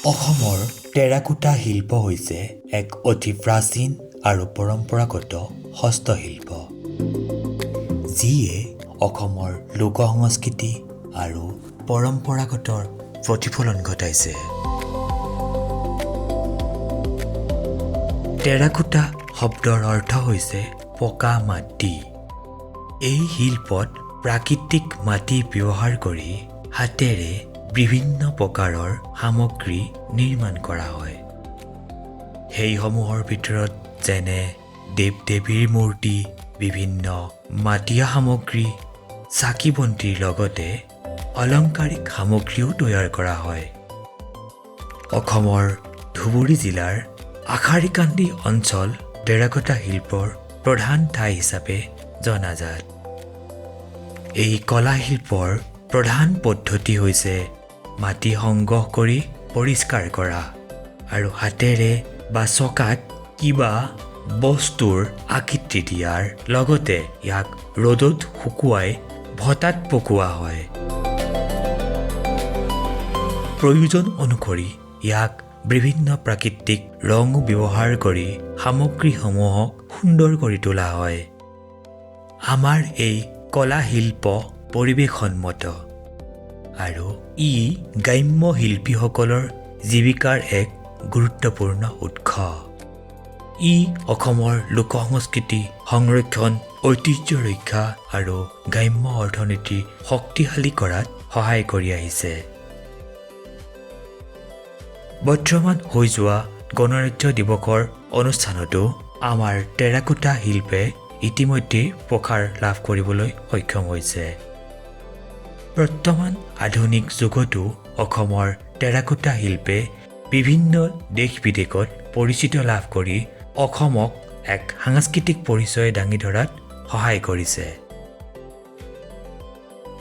অসমৰ টেৰাকোটা শিল্প হৈছে এক অতি প্ৰাচীন আৰু পৰম্পৰাগত হস্তশিল্প, যিয়ে অসমৰ লোক সংস্কৃতি আৰু পৰম্পৰাগতৰ প্ৰতিফলন ঘটাইছে। টেৰাকোটা শব্দৰ অৰ্থ হৈছে পকা মাটি। এই শিল্পত প্ৰাকৃতিক মাটি ব্যৱহাৰ কৰি হাতেৰে বিভিন্ন প্ৰকাৰৰ সামগ্ৰী নিৰ্মাণ কৰা হয়। সেইসমূহৰ ভিতৰত যেনে দেৱ-দেৱীৰ মূৰ্তি, বিভিন্ন মাটিয়া সামগ্ৰী, চাকি বন্তিৰ লগতে অলংকাৰিক সামগ্ৰীও তৈয়াৰ কৰা হয়। অসমৰ ধুবুৰী জিলাৰ আশাৰিকান্দি অঞ্চল টেৰাকোটা শিল্পৰ প্ৰধান ঠাই হিচাপে জনাজাত। এই কলা শিল্পৰ প্ৰধান পদ্ধতি হৈছে মাটি সংগ্ৰহ কৰি পৰিষ্কাৰ কৰা আৰু হাতেৰে বা চকাত কিবা বস্তুৰ আকৃতি দিয়াৰ লগতে ইয়াক ৰ'দত শুকুৱাই ভটাত পকোৱা হয়। প্ৰয়োজন অনুসৰি ইয়াক বিভিন্ন প্ৰাকৃতিক ৰং ব্যৱহাৰ কৰি সামগ্ৰীসমূহক সুন্দৰ কৰি তোলা হয়। আমাৰ এই কলা শিল্প পৰিৱেশসন্মত আৰু ই গ্ৰাম্য শিল্পীসকলৰ জীৱিকাৰ এক গুৰুত্বপূৰ্ণ উৎস। ই অসমৰ লোক সংস্কৃতি সংৰক্ষণ, ঐতিহ্য ৰক্ষা আৰু গ্ৰাম্য অৰ্থনীতি শক্তিশালী কৰাত সহায় কৰি আহিছে। বৰ্তমান হৈ যোৱা গণৰাজ্য দিৱসৰ অনুষ্ঠানতো আমাৰ টেৰাকোটা শিল্পে ইতিমধ্যে প্ৰসাৰ লাভ কৰিবলৈ সক্ষম হৈছে। বৰ্তমান আধুনিক যুগতো অসমৰ টেৰাকোটা শিল্পে বিভিন্ন দেশ-বিদেশত পৰিচিত লাভ কৰি অসমক এক সাংস্কৃতিক পৰিচয় দাঙি ধৰাত সহায় কৰিছে।